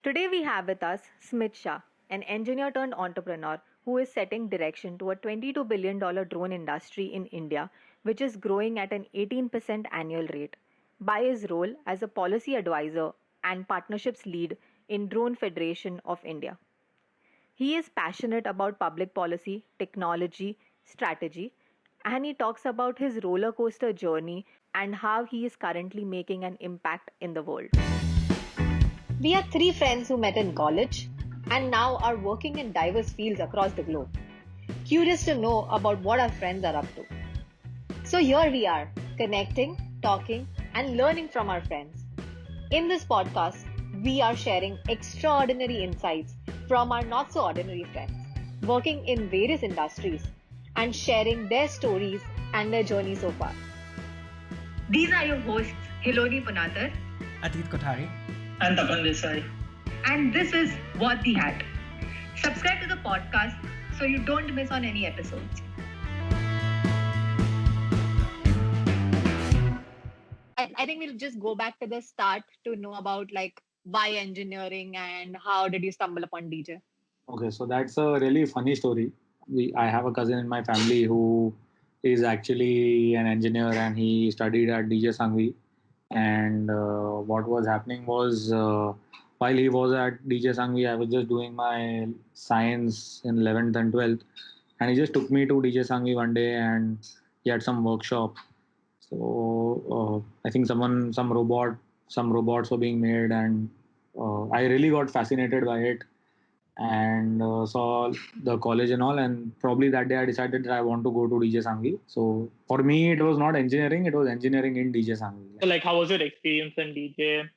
Today we have with us Smith Shah, an engineer turned entrepreneur who is setting direction to a $22 billion drone industry in India, which is growing at an 18% annual rate, by his role as a policy advisor and partnerships lead in Drone Federation of India. He is passionate about public policy, technology, strategy, and he talks about his roller coaster journey and how he is currently making an impact in the world. We are three friends who met in college and now are working in diverse fields across the globe. Curious to know about what our friends are up to. So here we are, connecting, talking, and learning from our friends. In this podcast, we are sharing extraordinary insights from our not so ordinary friends working in various industries and sharing their stories and their journey so far. These are your hosts, Hiloni Punathar Atit Kothari and Tapan Desai. And this is What the Hat. Subscribe to the podcast so you don't miss on any episodes. I think we'll just go back to the start to know about why engineering and how did you stumble upon DJ? Okay, so that's a really funny story. I have a cousin in my family who is actually an engineer and he studied at DJ Sangvi. And what was happening was while he was at DJ Sangvi, I was just doing my science in 11th and 12th. And he just took me to DJ Sangvi one day and he had some workshop. So I think some robots were being made, and I really got fascinated by it and saw the college and all. And probably that day I decided that I want to go to DJ Sangvi. So for me, it was not engineering; it was engineering in DJ Sangvi. So, how was your experience in DJ?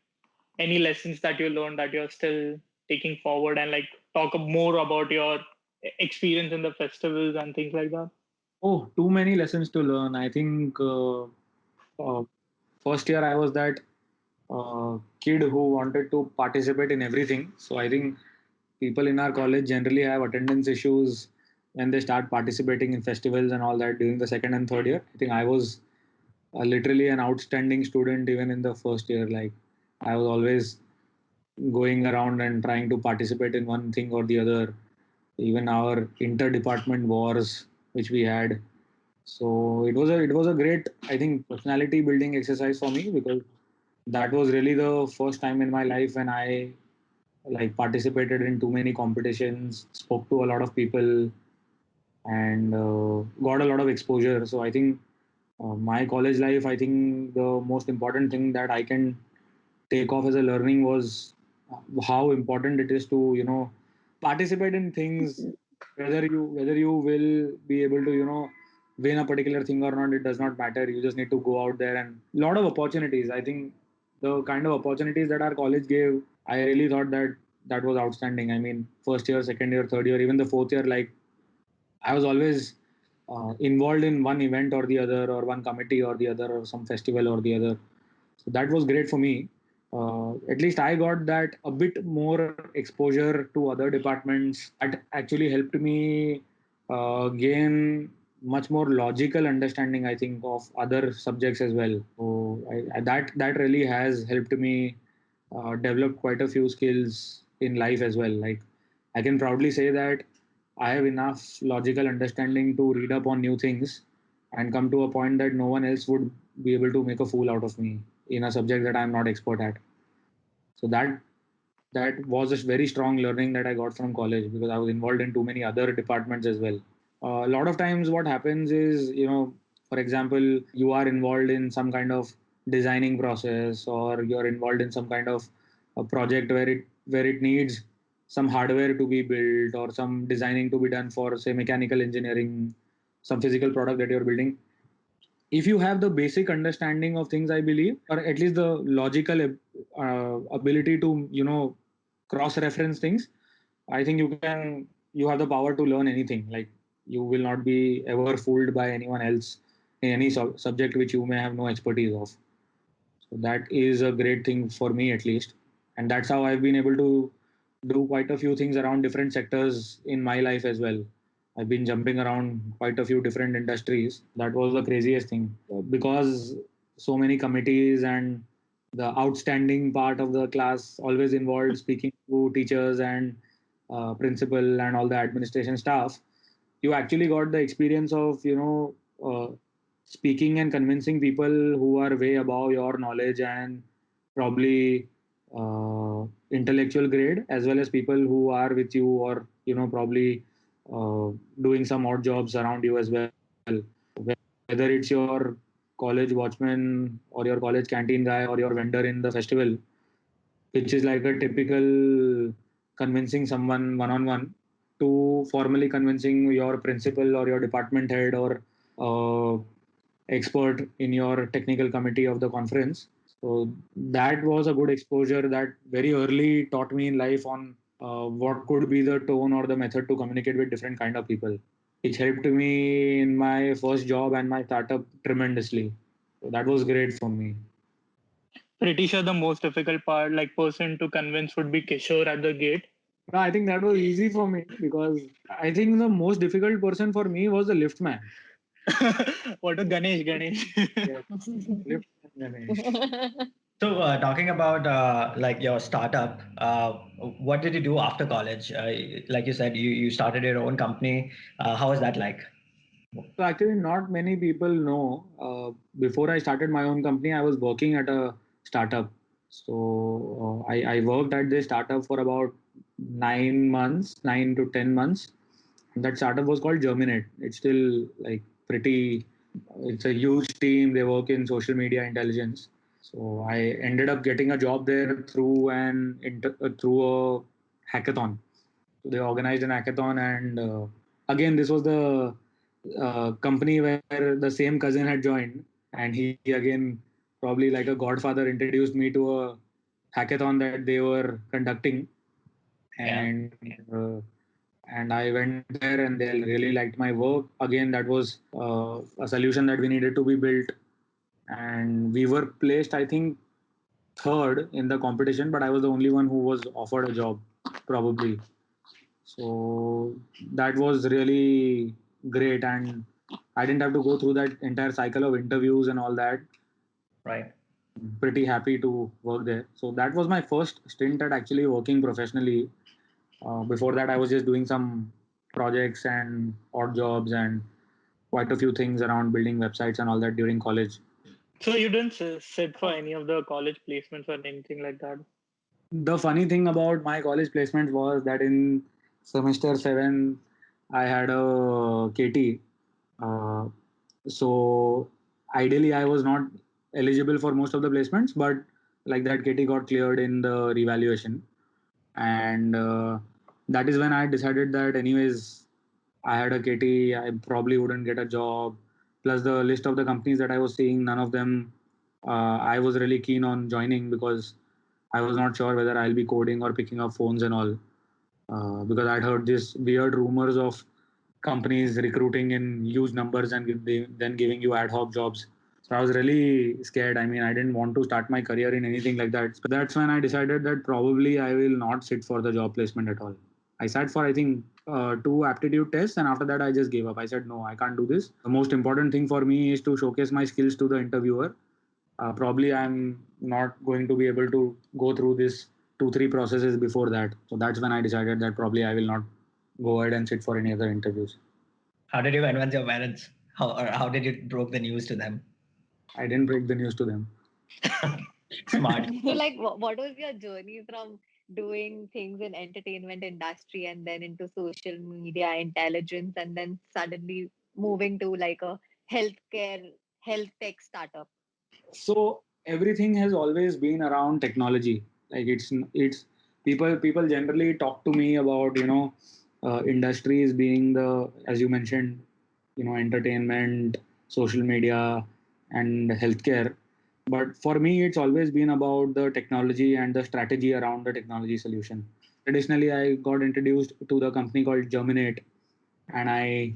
Any lessons that you learned that you're still taking forward, and talk more about your experience in the festivals and things like that? Oh, too many lessons to learn. I think first year I was that kid who wanted to participate in everything. So I think people in our college generally have attendance issues when they start participating in festivals and all that during the second and third year. I think I was literally an outstanding student even in the first year. Like I was always going around and trying to participate in one thing or the other. Even our inter-department wars, which we had. So it was a great, I think, personality building exercise for me, because that was really the first time in my life when I participated in too many competitions, spoke to a lot of people, and got a lot of exposure. So I think my college life, I think the most important thing that I can take off as a learning was how important it is to participate in things, whether you will be able to win a particular thing or not. It does not matter. You just need to go out there, and a lot of opportunities. I think the kind of opportunities that our college gave, I really thought that that was outstanding. I mean, first year, second year, third year, even the fourth year, I was always involved in one event or the other, or one committee or the other, or some festival or the other. So that was great for me. At least I got that a bit more exposure to other departments. That actually helped me gain much more logical understanding, I think, of other subjects as well. So that really has helped me develop quite a few skills in life as well. Like I can proudly say that I have enough logical understanding to read up on new things and come to a point that no one else would be able to make a fool out of me in a subject that I'm not expert at. So that was a very strong learning that I got from college, because I was involved in too many other departments as well. A lot of times, what happens is, for example, you are involved in some kind of designing process, or you're involved in some kind of a project where it needs some hardware to be built or some designing to be done for, say, mechanical engineering, some physical product that you're building. If you have the basic understanding of things, I believe, or at least the logical ability to cross reference things, I think you have the power to learn anything. Like you will not be ever fooled by anyone else in any subject which you may have no expertise of. So that is a great thing for me, at least, and that's how I've been able to do quite a few things around different sectors in my life as well. I've been jumping around quite a few different industries. That was the craziest thing, because so many committees and the outstanding part of the class always involved speaking to teachers and principal and all the administration staff. You actually got the experience of speaking and convincing people who are way above your knowledge and probably intellectual grade, as well as people who are with you or probably doing some odd jobs around you as well, whether it's your college watchman or your college canteen guy or your vendor in the festival, which is like a typical convincing someone one on one, to formally convincing your principal or your department head or expert in your technical committee of the conference. So that was a good exposure that very early taught me in life on what could be the tone or the method to communicate with different kind of people, which helped me in my first job and my startup tremendously. So that was great for me. Pretty sure the most difficult part, like person to convince, would be Kishore at the gate. No, I think that was easy for me because I think the most difficult person for me was the lift man. What a Ganesh. Yes, lift man Ganesh. So, talking about like your startup, what did you do after college? Like you said, you started your own company. How was that like? So actually, not many people know. Before I started my own company, I was working at a startup. So I worked at this startup for about 9 months, 9 to 10 months. That startup was called Germinate. It's still like pretty. It's a huge team. They work in social media intelligence. So I ended up getting a job there through a hackathon. So they organized an hackathon, and again, this was the company where the same cousin had joined, and he again, probably like a godfather, introduced me to a hackathon that they were conducting, and and I went there, and they really liked my work. Again, that was a solution that we needed to be built, and we were placed, I think, third in the competition, but I was the only one who was offered a job, probably. So that was really great, and I didn't have to go through that entire cycle of interviews and all that. Right. Pretty happy to work there. So that was my first stint at actually working professionally. Before that, I was just doing some projects and odd jobs and quite a few things around building websites and all that during college. So you didn't sit for any of the college placements or anything like that? The funny thing about my college placement was that in semester 7, I had a KT. Uh, so ideally, I was not eligible for most of the placements, but like that KT got cleared in the revaluation. And that is when I decided that, anyways, I had a KT, I probably wouldn't get a job. Plus, the list of the companies that I was seeing, none of them I was really keen on joining because I was not sure whether I'll be coding or picking up phones and all. Because I'd heard this weird rumors of companies recruiting in huge numbers and then giving you ad hoc jobs. So I was really scared. I mean, I didn't want to start my career in anything like that. So that's when I decided that probably I will not sit for the job placement at all. I sat for, I think, 2 aptitude tests, and after that, I just gave up. I said, no, I can't do this. The most important thing for me is to showcase my skills to the interviewer. Probably I'm not going to be able to go through this 2 3 processes before that. So that's when I decided that probably I will not go ahead and sit for any other interviews. How did you convince your parents? How did you broke the news to them? I didn't break the news to them. Smart. So, like, what was your journey from doing things in entertainment industry and then into social media intelligence and then suddenly moving to like a healthcare health tech startup? So everything has always been around technology. Like it's people generally talk to me about industries being the, as you mentioned, entertainment, social media, and healthcare. But for me, it's always been about the technology and the strategy around the technology solution. Traditionally, I got introduced to the company called Germinate, and I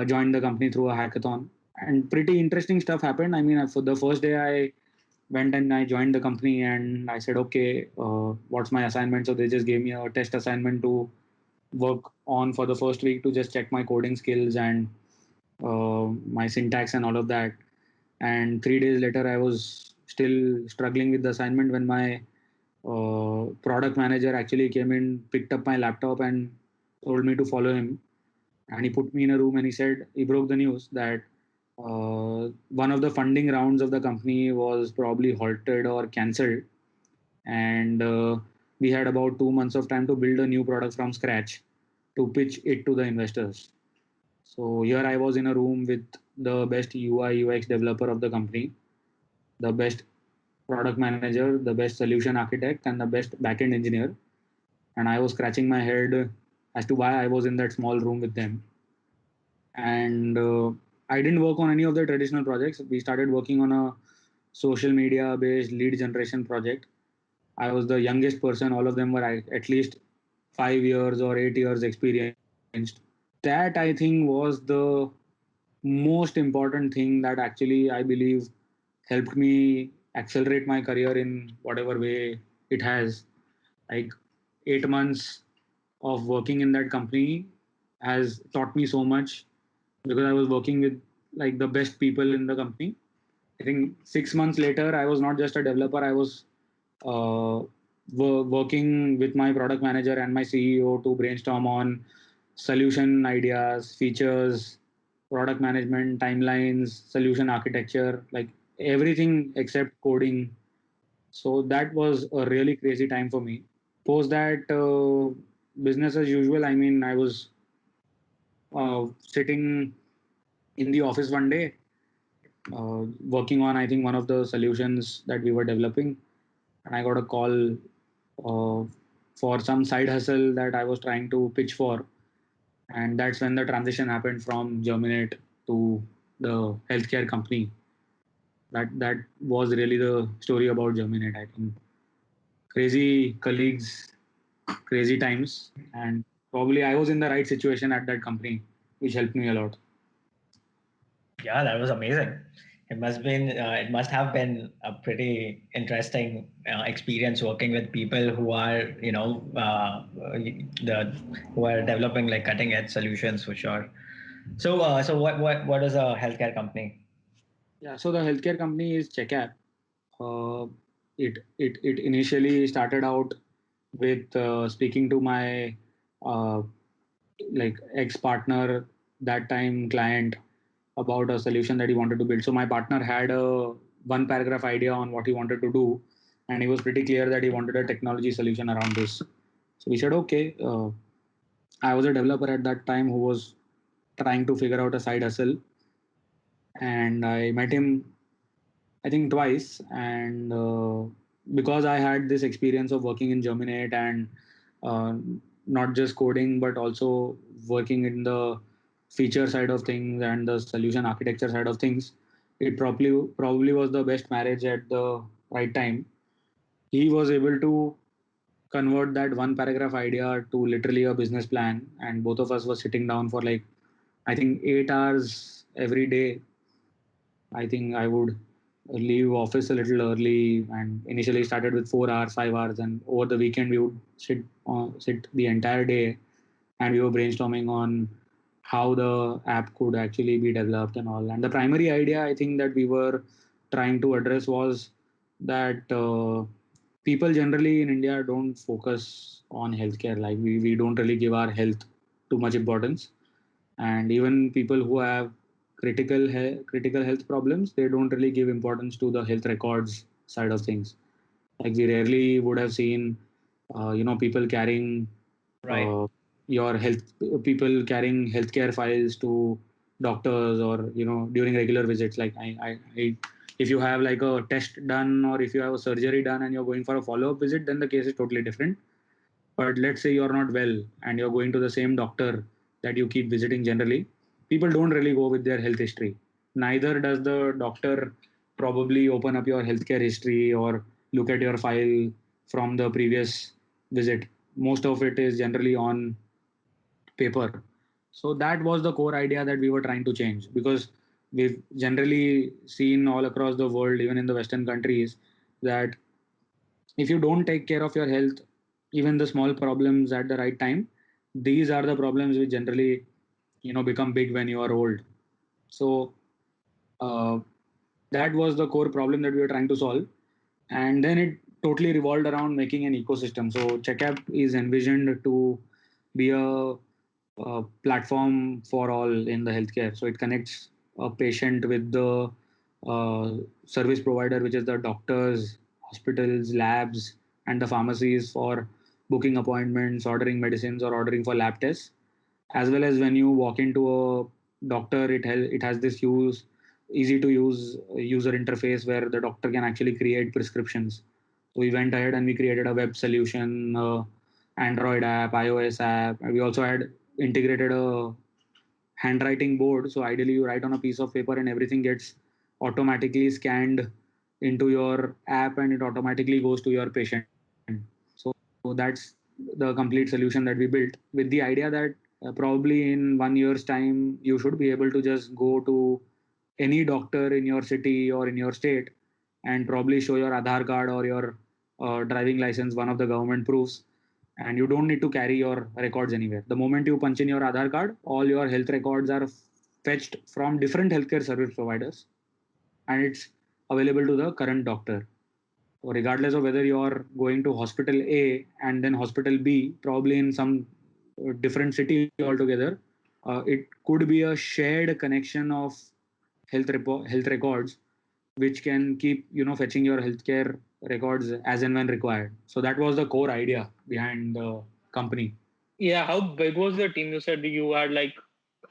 joined the company through a hackathon. And pretty interesting stuff happened. I mean, for the first day, I went and I joined the company, and I said, okay, what's my assignment? So they just gave me a test assignment to work on for the first week to just check my coding skills and my syntax and all of that. And 3 days later, I was still struggling with the assignment when my product manager actually came in, picked up my laptop and told me to follow him. And he put me in a room and he said, he broke the news that one of the funding rounds of the company was probably halted or cancelled. And we had about 2 months of time to build a new product from scratch to pitch it to the investors. So here I was in a room with the best UI UX developer of the company, the best product manager, the best solution architect, and the best backend engineer. And I was scratching my head as to why I was in that small room with them. And I didn't work on any of the traditional projects. We started working on a social media based lead generation project. I was the youngest person. All of them were at least 5 years or 8 years experienced. That I think was the most important thing that actually I believe helped me accelerate my career in whatever way it has. Like 8 months of working in that company has taught me so much because I was working with like the best people in the company. I think 6 months later, I was not just a developer. I was uh, working with my product manager and my CEO to brainstorm on solution ideas, features, product management, timelines, solution architecture, like everything except coding. So that was a really crazy time for me. Post that, business as usual. I mean, I was sitting in the office one day, working on, I think, one of the solutions that we were developing, and I got a call for some side hustle that I was trying to pitch for, and that's when the transition happened from Germinate to the healthcare company. That was really the story about Germinate. I think crazy colleagues, crazy times, and probably I was in the right situation at that company, which helped me a lot. Yeah, that was amazing. It must have been a pretty interesting experience working with people who are, who are developing like cutting edge solutions for sure. So what is a healthcare company? Yeah, so the healthcare company is CheckApp. Uh, it initially started out with speaking to my uh, like ex partner, that time client, about a solution that he wanted to build. So my partner had a one paragraph idea on what he wanted to do, and he was pretty clear that he wanted a technology solution around this. So we said, okay. I was a developer at that time who was trying to figure out a side hustle, and I met him, I think, twice. And because I had this experience of working in Germinate and uh, not just coding, but also working in the feature side of things and the solution architecture side of things, it probably was the best marriage at the right time. He was able to convert that one paragraph idea to literally a business plan, and both of us were sitting down for like, I think, 8 hours every day. I think I would leave office a little early, and initially started with 4 hours, 5 hours, and over the weekend we would sit the entire day, and we were brainstorming on how the app could actually be developed and all. And the primary idea I think that we were trying to address was that people generally in India don't focus on healthcare. Like we don't really give our health too much importance, and even people who have critical health problems, they don't really give importance to the health records side of things. Like we rarely would have seen people carrying Right. your health people carrying healthcare files to doctors, or during regular visits. Like I if you have like a test done, or if you have a surgery done and you're going for a follow-up visit, then the case is totally different. But let's say you're not well and you're going to the same doctor that you keep visiting generally, people don't really go with their health history. Neither does the doctor probably open up your healthcare history or look at your file from the previous visit. Most of it is generally on paper. So that was the core idea that we were trying to change, because we've generally seen all across the world, even in the Western countries, that if you don't take care of your health, even the small problems at the right time, these are the problems which generally become big when you are old. So uh, That was the core problem that we were trying to solve. And then it totally revolved around making an ecosystem. So CheckApp is envisioned to be a platform for all in the healthcare. So it connects a patient with the service provider, which is the doctors, hospitals, labs, and the pharmacies for booking appointments, ordering medicines, or ordering for lab tests. As well as when you walk into a doctor, it has this easy to use user interface where the doctor can actually create prescriptions. So we went ahead and we created a web solution, Android app, iOS app. And we also had integrated a handwriting board. So ideally, you write on a piece of paper and everything gets automatically scanned into your app and it automatically goes to your patient. So that's the complete solution that we built with the idea that probably in 1 year's time, you should be able to just go to any doctor in your city or in your state and probably show your Aadhaar card or your driving license, one of the government proofs, and you don't need to carry your records anywhere. The moment you punch in your Aadhaar card, all your health records are fetched from different healthcare service providers and it's available to the current doctor. So regardless of whether you're going to hospital A and then hospital B, probably in some different city altogether, it could be a shared connection of health records, which can keep fetching your healthcare records as and when required. So that was the core idea behind the company. Yeah, how big was your team? You said you had like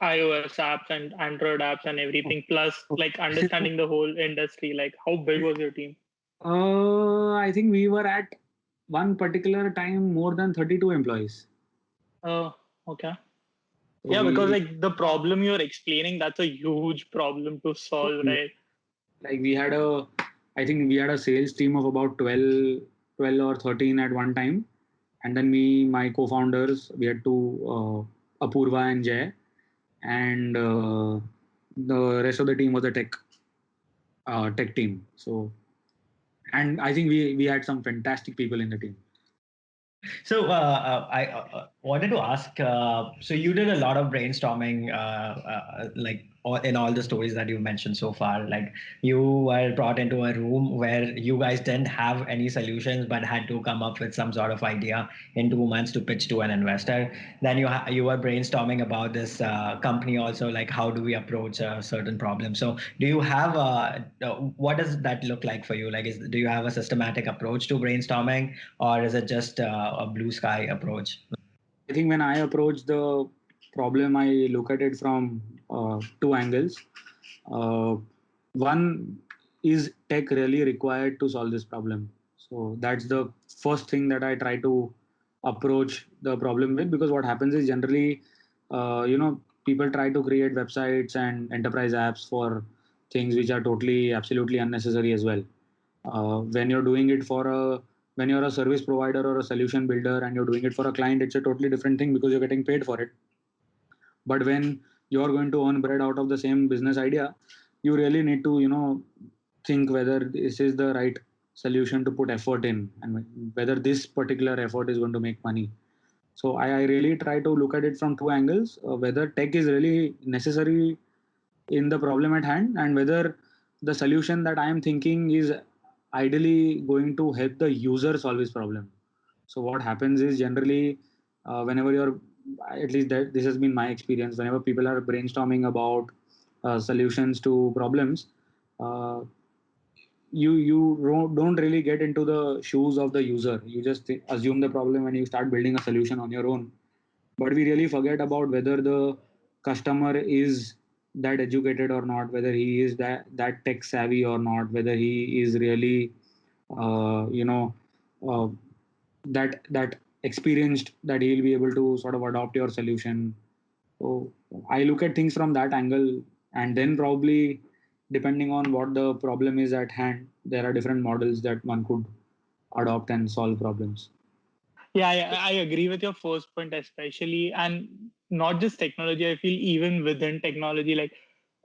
iOS apps and Android apps and everything, plus like understanding the whole industry. Like, how big was your team? I think we were at one particular time more than 32 employees. Oh, okay. So Yeah, because we like the problem you're explaining, that's a huge problem to solve, right? like we had a I think we had a sales team of about 12 or 13 at one time, and then my co-founders, we had two, Apurva and Jay, and the rest of the team was a tech team. So, and I think we had some fantastic people in the team. So I wanted to ask. So you did a lot of brainstorming, like in all the stories that you mentioned so far. Like you were brought into a room where you guys didn't have any solutions, but had to come up with some sort of idea in 2 months to pitch to an investor. Then you were brainstorming about this company also, like how do we approach a certain problem. So do you have what does that look like for you? Like, do you have a systematic approach to brainstorming, or is it just a blue sky approach? I think when I approach the problem, I look at it from two angles. Uh, One, is tech really required to solve this problem? So that's the first thing that I try to approach the problem with, because what happens is generally, people try to create websites and enterprise apps for things which are totally, absolutely unnecessary as well. When you're doing it when you're a service provider or a solution builder and you're doing it for a client, it's a totally different thing because you're getting paid for it. But when you're going to earn bread out of the same business idea, you really need to think whether this is the right solution to put effort in and whether this particular effort is going to make money. So I really try to look at it from two angles, whether tech is really necessary in the problem at hand and whether the solution that I am thinking is ideally going to help the user solve his problem. So what happens is generally, whenever you're, at least this has been my experience, whenever people are brainstorming about solutions to problems, uh, you don't really get into the shoes of the user. You just assume the problem and you start building a solution on your own. But we really forget about whether the customer is that educated or not, whether he is that tech savvy or not, whether he is really uh, you know uh, that experienced that he'll be able to sort of adopt your solution. So I look at things from that angle, and then probably depending on what the problem is at hand, there are different models that one could adopt and solve problems. Yeah, I agree with your first point, especially, and not just technology. I feel even within technology, like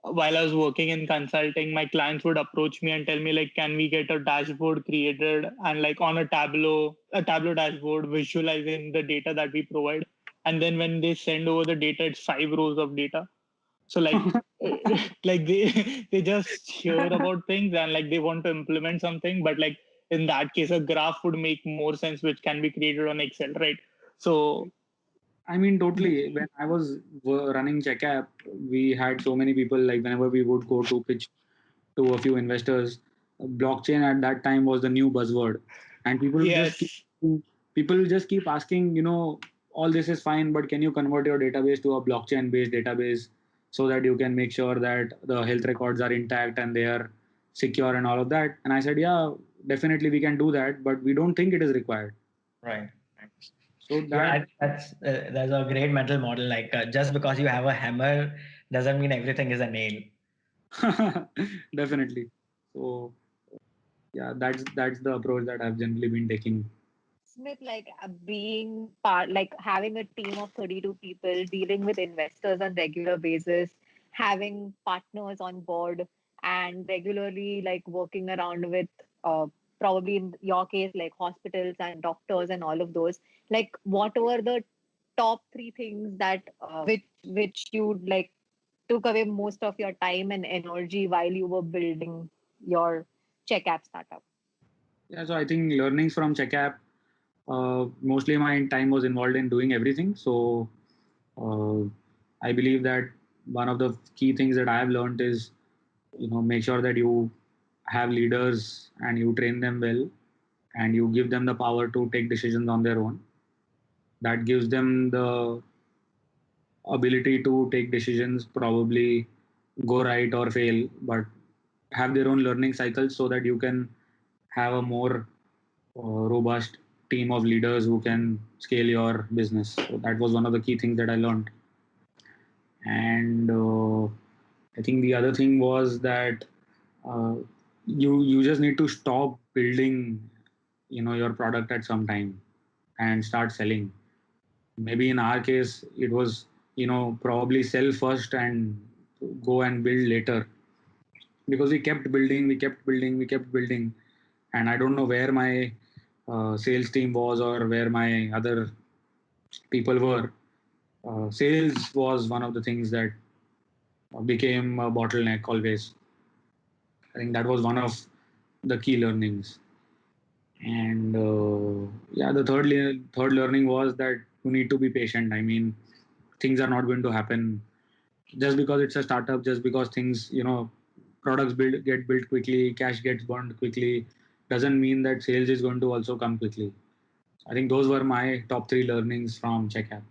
while I was working in consulting, my clients would approach me and tell me like, can we get a dashboard created and like on a Tableau dashboard, visualizing the data that we provide. And then when they send over the data, it's 5 rows of data. So like like they just hear about things and like they want to implement something, but like in that case a graph would make more sense, which can be created on Excel, right? So I mean, totally. When I was running CheckApp, we had so many people. Like whenever we would go to pitch to a few investors, blockchain at that time was the new buzzword, and yes. people just keep asking. All this is fine, but can you convert your database to a blockchain-based database so that you can make sure that the health records are intact and they are secure and all of that? And I said, yeah, definitely we can do that, but we don't think it is required. Right. So Yeah, that that's a great mental model. Like just because you have a hammer doesn't mean everything is a nail. definitely. So yeah, that's the approach that I've generally been taking. Smith, like being part, like having a team of 32 people, dealing with investors on regular basis, having partners on board, and regularly like working around with probably in your case like hospitals and doctors and all of those. Like, what were the top three things that which you like took away most of your time and energy while you were building your check app startup? Yeah, so I think learnings from CheckApp. Mostly my time was involved in doing everything. So uh, I believe that one of the key things that I have learned is, make sure that you have leaders and you train them well and you give them the power to take decisions on their own. That gives them the ability to take decisions, probably go right or fail, but have their own learning cycles so that you can have a more robust team of leaders who can scale your business. So that was one of the key things that I learned. And I think the other thing was that uh, you just need to stop building, your product at some time and start selling. Maybe in our case, it was, probably sell first and go and build later, because we kept building, and I don't know where my sales team was or where my other people were. Sales was one of the things that became a bottleneck always. I think that was one of the key learnings. And yeah, the third learning was that you need to be patient. I mean, things are not going to happen just because it's a startup, just because things, products get built quickly, cash gets burned quickly, doesn't mean that sales is going to also come quickly. I think those were my top three learnings from CheckApp.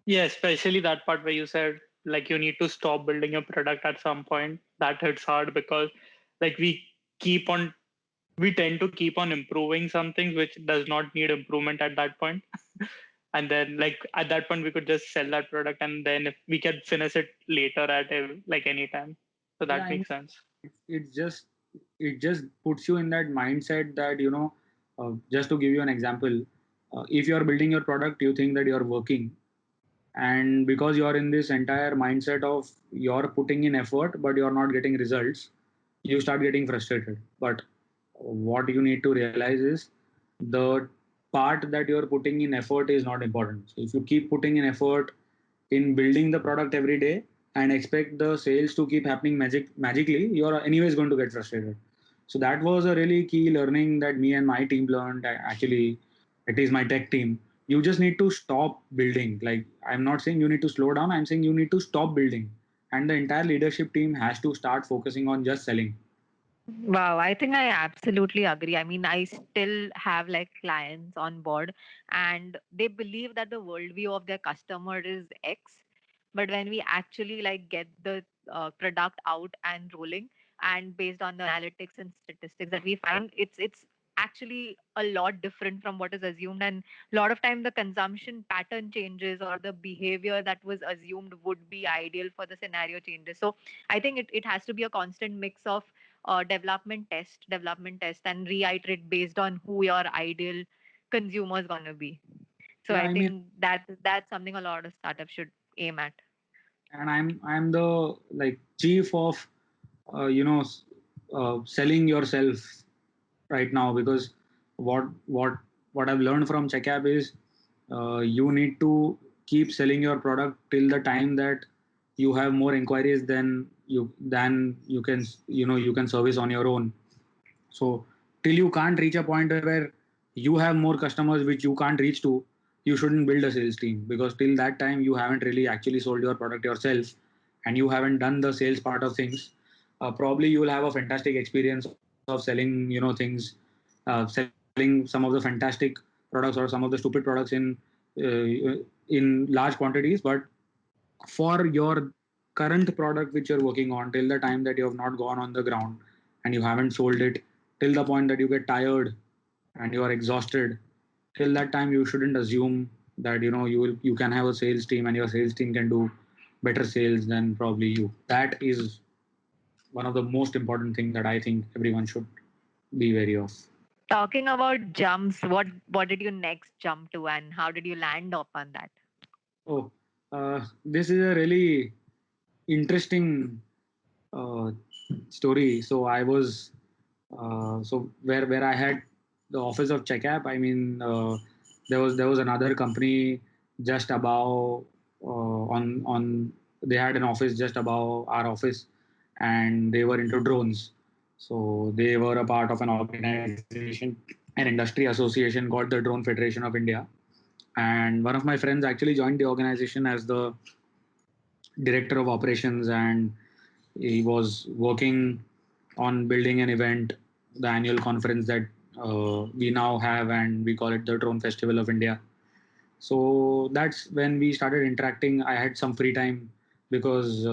Yeah, especially that part where you said like you need to stop building your product at some point. That hits hard because like keep on we tend to keep on improving some things which does not need improvement at that point. And then like at that point we could just sell that product, and then if we can finish it later at like any time. So Yeah, that I mean, makes sense. it's just it just puts you in that mindset that just to give you an example, if you are building your product, you think that you are working, and because you are in this entire mindset of you're putting in effort but you're not getting results, you start getting frustrated. But what you need to realize is the part that you're putting in effort is not important. So if you keep putting in effort in building the product every day and expect the sales to keep happening magically, you're anyways going to get frustrated. So that was a really key learning that me and my team learned. Actually, it is my tech team. You just need to stop building. Like, I'm not saying you need to slow down, I'm saying you need to stop building, and the entire leadership team has to start focusing on just selling. Wow, I think I absolutely agree. I mean, I still have like clients on board and they believe that the worldview of their customer is X. But when we actually like get the product out and rolling, and based on the analytics and statistics that we find, it's actually a lot different from what is assumed. And a lot of time the consumption pattern changes or the behavior that was assumed would be ideal for the scenario changes. So I think it has to be a constant mix of development test, and reiterate based on who your ideal consumer is gonna be. So Yeah, I I mean, think that's something a lot of startups should aim at. and I'm the like chief of selling yourself right now, because what what what I've learned from CheckApp is you need to keep selling your product till the time that you have more inquiries than you can you can service on your own. So till you can't reach a point where you have more customers which you can't reach to, you shouldn't build a sales team, because till that time you haven't really actually sold your product yourself and you haven't done the sales part of things. Probably you will have a fantastic experience of selling things, selling some of the fantastic products or some of the stupid products in large quantities, but for your current product which you're working on, till the time that you have not gone on the ground and you haven't sold it, till the point that you get tired and you are exhausted, till that time you shouldn't assume that you can have a sales team and your sales team can do better sales than probably you. That is one of the most important thing that I think everyone should be wary of. Talking about jumps, what did you next jump to, and how did you land upon that? Oh, this is a really interesting uh, story. So I was so where I had the office of CheckApp. I mean, there was another company just above on they had an office just above our office, and they were into drones. So they were a part of an organization, an industry association called the Drone Federation of India. And one of my friends actually joined the organization as the director of operations, and he was working on building an event, the annual conference that we now have, and we call it the Drone Festival of India. So that's when we started interacting. I had some free time because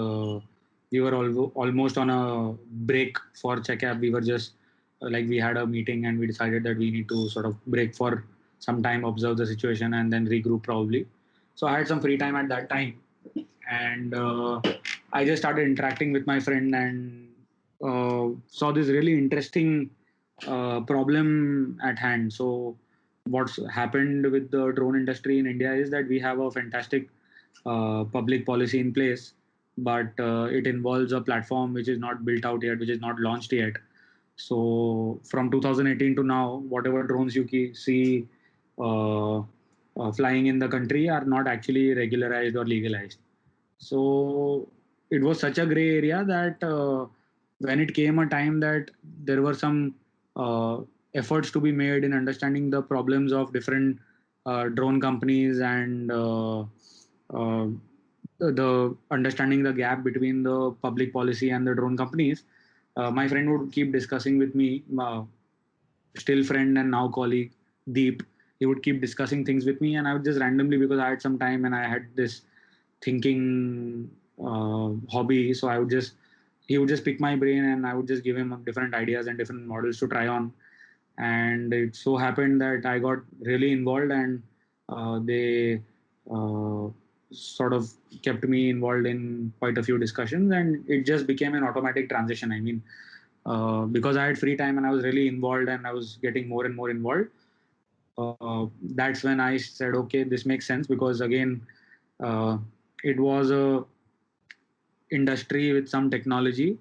we were almost on a break for CheckApp. We were just like we had a meeting and we decided that we need to sort of break for some time, observe the situation, and then regroup probably. So I had some free time at that time, and I just started interacting with my friend and saw this really interesting problem at hand. So what's happened with the drone industry in India is that we have a fantastic public policy in place, but it involves a platform which is not built out yet, which is not launched yet. So from 2018 to now, whatever drones you see flying in the country are not actually regularized or legalized. So it was such a gray area that when it came a time that there were some efforts to be made in understanding the problems of different drone companies and uh, the understanding the gap between the public policy and the drone companies, my friend would keep discussing with me, still friend and now colleague Deep. He would keep discussing things with me, and I would just randomly, because I had some time and I had this thinking hobby, so he would just pick my brain and I would just give him different ideas and different models to try on. And it so happened that I got really involved, and they uh, sort of kept me involved in quite a few discussions, and it just became an automatic transition. I mean, because I had free time and I was really involved and I was getting more and more involved, that's when I said, okay, this makes sense, because again, uh, it was a industry with some technology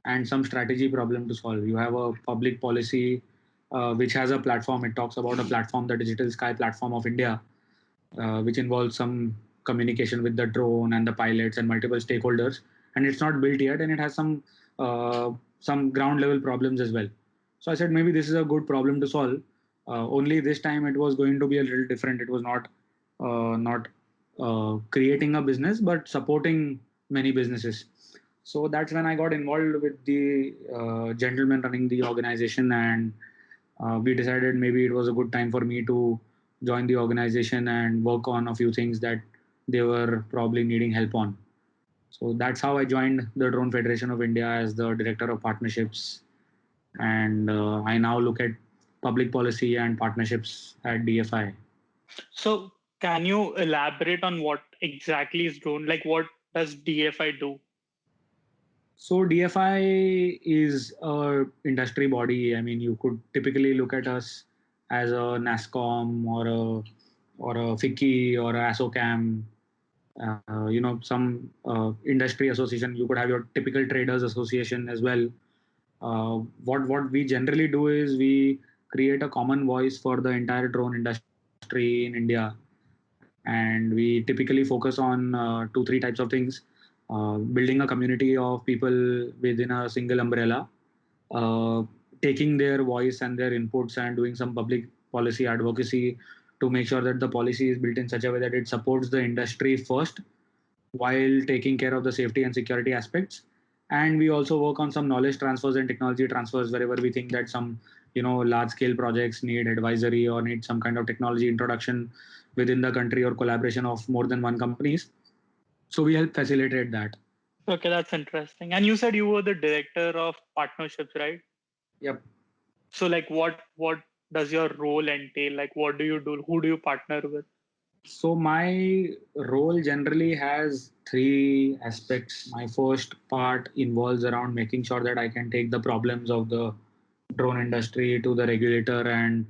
and some strategy problem to solve. You have a public policy which has a platform. It talks about a platform, the Digital Sky Platform of India, which involves some communication with the drone and the pilots and multiple stakeholders. And it's not built yet, and it has some ground level problems as well. So I said maybe this is a good problem to solve. Only this time it was going to be a little different. It was not creating a business, but supporting many businesses. So that's when I got involved with the gentleman running the organization, and we decided maybe it was a good time for me to join the organization and work on a few things that they were probably needing help on. So that's how I joined the Drone Federation of India as the director of partnerships, and I now look at public policy and partnerships at DFI. So can you elaborate on what exactly is drone? Like what does DFI do? So DFI is a industry body. I mean, you could typically look at us as a NASCOM or a FICCI or a ASOCAM. Some industry association. You could have your typical traders association as well. What we generally do is we create a common voice for the entire drone industry in India, and we typically focus on 2 3 types of things. building a community of people within a single umbrella, uh, taking their voice and their inputs and doing some public policy advocacy to make sure that the policy is built in such a way that it supports the industry first while taking care of the safety and security aspects. And we also work on some knowledge transfers and technology transfers wherever we think that some large scale projects need advisory or need some kind of technology introduction within the country or collaboration of more than one companies. So we help facilitate that. Okay, that's interesting. And you said you were the director of partnerships, right? Yep. So like what does your role entail? Like what do you do? Who do you partner with? So my role generally has three aspects. My first part involves around making sure that I can take the problems of the drone industry to the regulator and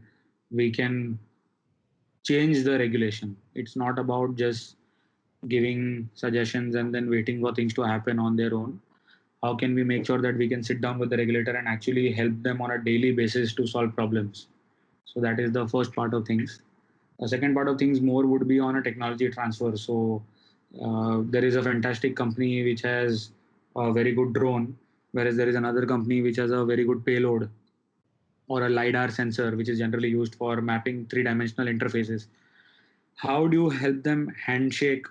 we can change the regulation. It's not about just giving suggestions and then waiting for things to happen on their own. How can we make sure that we can sit down with the regulator and actually help them on a daily basis to solve problems? So that is the first part of things. The second part of things more would be on a technology transfer. So there is a fantastic company which has a very good drone, whereas there is another company which has a very good payload or a LiDAR sensor, which is generally used for mapping three-dimensional interfaces. How do you help them handshake?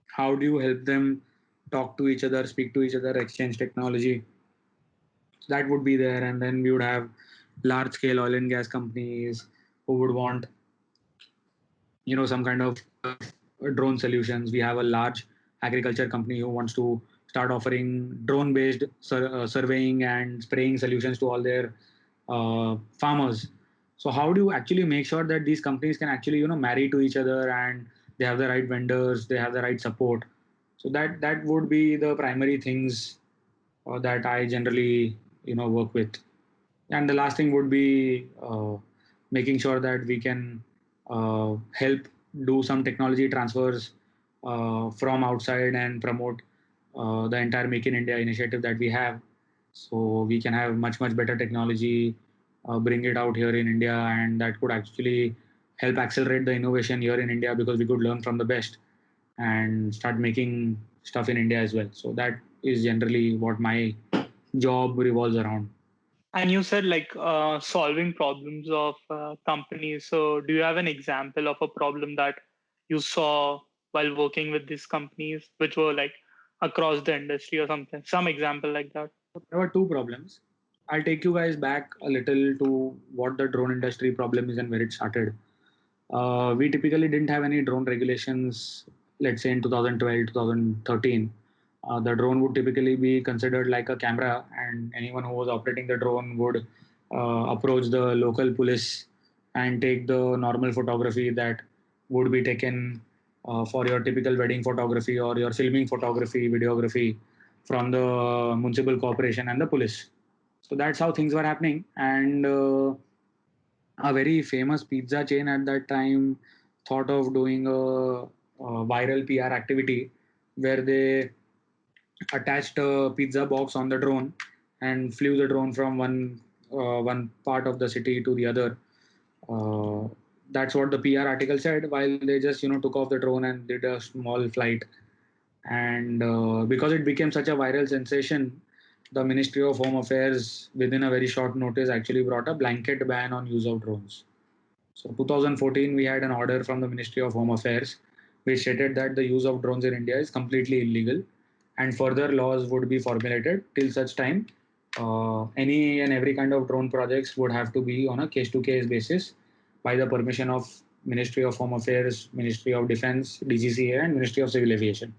How do you help them talk to each other, speak to each other, exchange technology? That would be there. And then we would have large-scale oil and gas companies who would want some kind of drone solutions. We have a large agriculture company who wants to start offering drone based surveying and spraying solutions to all their farmers. So how do you actually make sure that these companies can actually marry to each other and they have the right vendors, they have the right support? So that would be the primary things that I generally work with. And the last thing would be making sure that we can help do some technology transfers from outside and promote the entire Make in India initiative that we have. So we can have much better technology, bring it out here in India, and that could actually help accelerate the innovation here in India because we could learn from the best and start making stuff in India as well. So that is generally what my job revolves around. And you said like solving problems of companies. So do you have an example of a problem that you saw while working with these companies, which were like across the industry or something? Some example like that. There were two problems. I'll take you guys back a little to what the drone industry problem is and where it started. We typically didn't have any drone regulations, let's say in 2012, 2013. The drone would typically be considered like a camera, and anyone who was operating the drone would approach the local police and take the normal photography that would be taken for your typical wedding photography or your filming photography, videography from the municipal corporation and the police. So that's how things were happening. And a very famous pizza chain at that time thought of doing a viral PR activity where they attached a pizza box on the drone and flew the drone from one part of the city to the other. Uh, that's what the PR article said. While they just took off the drone and did a small flight, and because it became such a viral sensation, the Ministry of Home Affairs, within a very short notice, actually brought a blanket ban on use of drones. So 2014, we had an order from the Ministry of Home Affairs which stated that the use of drones in India is completely illegal and further laws would be formulated till such time any and every kind of drone projects would have to be on a case-to-case basis by the permission of Ministry of Home Affairs, Ministry of Defense, DGCA, and Ministry of Civil Aviation.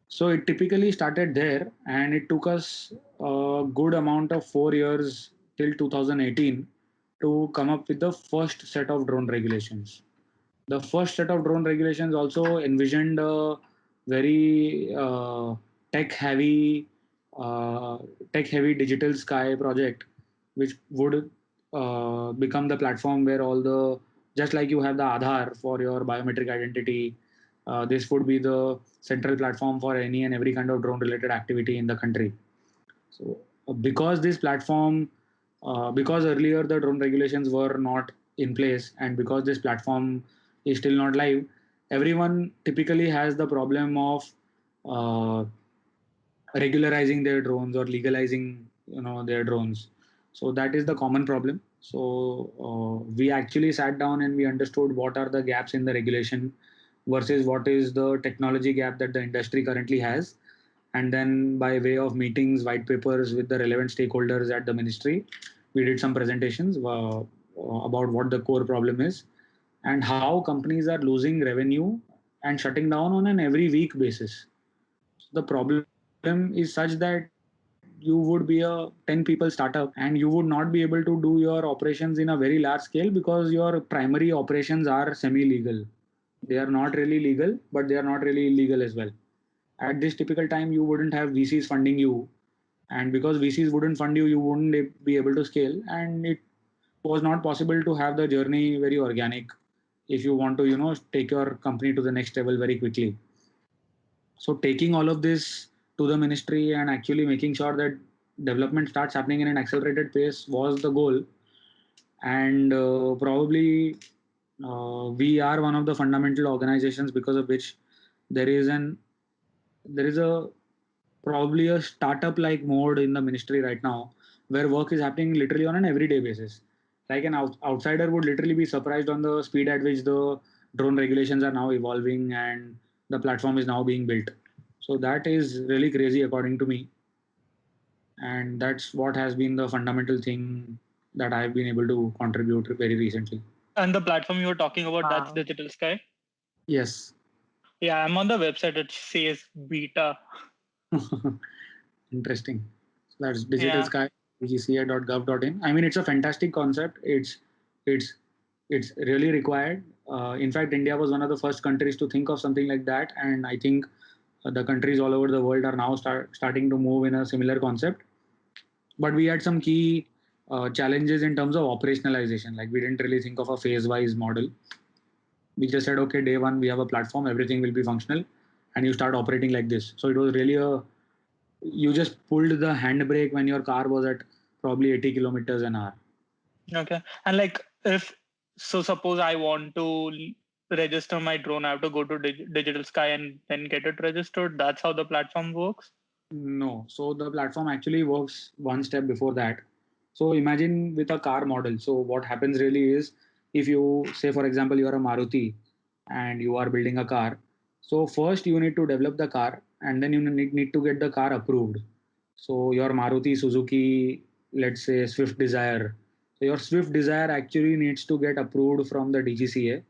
So it typically started there, and it took us a good amount of 4 years till 2018 to come up with the first set of drone regulations. The first set of drone regulations also envisioned a very tech heavy, uh, tech heavy digital sky project, which would become the platform where all the just like you have the Aadhaar for your biometric identity, this would be the central platform for any and every kind of drone related activity in the country. So, because this platform, because earlier the drone regulations were not in place, and because this platform is still not live, everyone typically has the problem of uh, regularizing their drones or legalizing their drones. So that is the common problem. So we actually sat down and we understood what are the gaps in the regulation versus what is the technology gap that the industry currently has. And then by way of meetings, white papers with the relevant stakeholders at the ministry, we did some presentations about what the core problem is and how companies are losing revenue and shutting down on an every week basis. The problem is such that you would be a 10 people startup and you would not be able to do your operations in a very large scale because your primary operations are semi legal. They are not really legal, but they are not really illegal as well. At this typical time, you wouldn't have VCs funding you, and because VCs wouldn't fund you, you wouldn't be able to scale, and it was not possible to have the journey very organic if you want to take your company to the next level very quickly. So taking all of this to the ministry and actually making sure that development starts happening in an accelerated pace was the goal. And probably we are one of the fundamental organizations because of which there is an there is a probably a startup like mode in the ministry right now where work is happening literally on an everyday basis. Like an outsider would literally be surprised on the speed at which the drone regulations are now evolving and the platform is now being built. So that is really crazy according to me. And that's what has been the fundamental thing that I've been able to contribute very recently. And the platform you were talking about, that's Wow. Digital Sky. Yes. Yeah, I'm on the website. It says beta. Interesting. So that's Digital Yeah. Sky, dgca.gov.in. I mean, it's a fantastic concept. It's it's really required. In fact, India was one of the first countries to think of something like that, and I think the countries all over the world are now starting to move in a similar concept. But we had some key challenges in terms of operationalization. Like we didn't really think of a phase-wise model. We just said, okay, day one we have a platform, everything will be functional, and you start operating like this. So it was really a you just pulled the handbrake when your car was at probably 80 kilometers an hour. Okay. And like, if so, suppose I want to register my drone, I have to go to Digital Sky and then get it registered. That's how the platform works. No, so the platform actually works one step before that. So imagine with a car model. So what happens really is if you say, for example, you are a Maruti and you are building a car. So first you need to develop the car and then you need to get the car approved. So your Maruti Suzuki, let's say Swift Desire. So your Swift Desire actually needs to get approved from the DGCA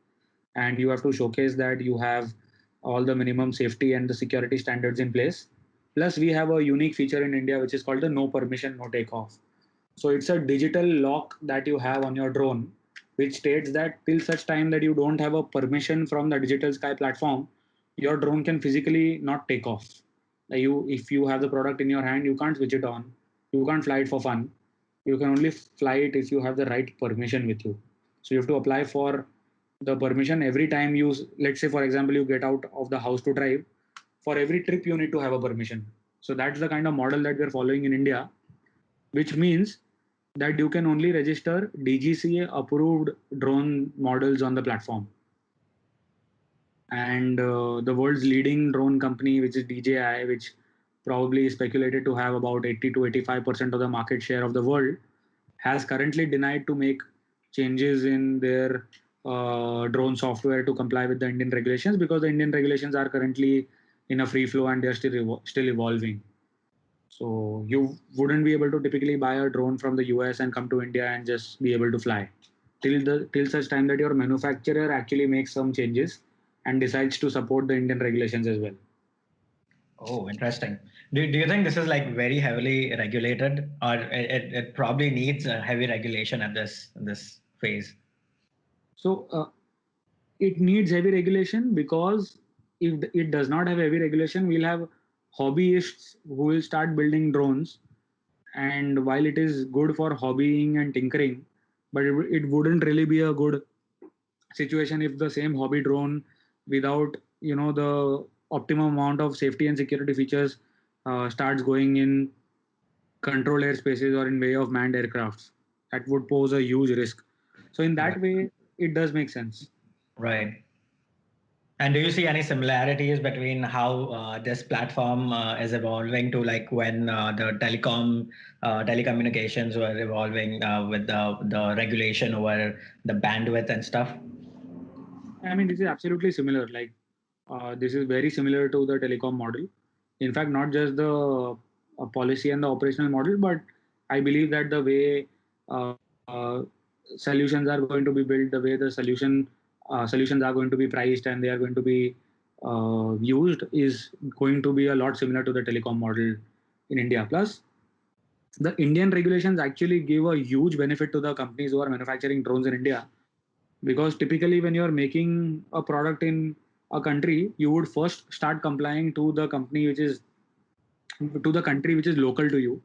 and you have to showcase that you have all the minimum safety and the security standards in place. Plus, we have a unique feature in India which is called the no permission, no takeoff. So it's a digital lock that you have on your drone, which states that till such time that you don't have a permission from the Digital Sky platform, your drone can physically not take off. If you have the product in your hand, you can't switch it on. You can't fly it for fun. You can only fly it if you have the right permission with you. So you have to apply for the permission every time you, let's say, for example, you get out of the house to drive. For every trip, you need to have a permission. So that's the kind of model that we're following in India, which means that you can only register DGCA approved drone models on the platform. And the world's leading drone company, which is DJI, which probably is speculated to have about 80 to 85% of the market share of the world, has currently denied to make changes in their drone software to comply with the Indian regulations because the Indian regulations are currently in a free flow and they're still evolving. So you wouldn't be able to typically buy a drone from the US and come to India and just be able to fly till such time that your manufacturer actually makes some changes and decides to support the Indian regulations as well. Oh, interesting. Do you think this is like very heavily regulated, or it probably needs a heavy regulation at this phase? So it needs heavy regulation because if it does not have heavy regulation, we'll have hobbyists who will start building drones. And while it is good for hobbying and tinkering, but it wouldn't really be a good situation if the same hobby drone without the optimum amount of safety and security features starts going in controlled airspaces or in way of manned aircrafts. That would pose a huge risk. So in Right. that way, it does make sense. Right. And do you see any similarities between how this platform is evolving to like when the telecommunications were evolving with the regulation over the bandwidth and stuff? I mean, this is absolutely similar. Like, this is very similar to the telecom model. In fact, not just the policy and the operational model, but I believe that the way uh, solutions are going to be built, the way the solutions are going to be priced and they are going to be used is going to be a lot similar to the telecom model in India. Plus, the Indian regulations actually give a huge benefit to the companies who are manufacturing drones in India, because typically when you're making a product in a country, you would first start complying to the company which is to the country which is local to you,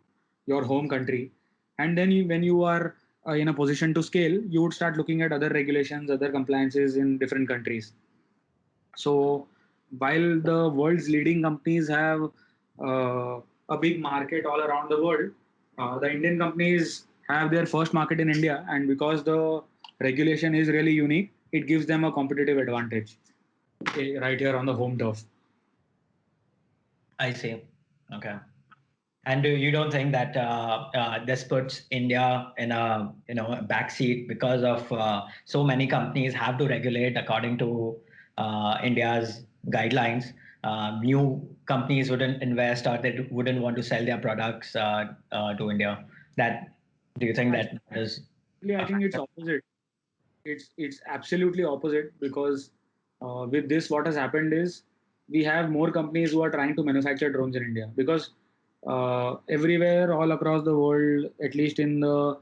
your home country, and then when you are in a position to scale, you would start looking at other regulations, other compliances in different countries. So while the world's leading companies have a big market all around the world, the Indian companies have their first market in India, and because the regulation is really unique, it gives them a competitive advantage right here on the home turf. I see. Okay. And you don't think that this puts India in a a backseat because of so many companies have to regulate according to India's guidelines? New companies wouldn't invest or they wouldn't want to sell their products to India. That do you think that is Actually, I a think it's factor? opposite. It's absolutely opposite, because with this, what has happened is we have more companies who are trying to manufacture drones in India, because everywhere all across the world, at least in the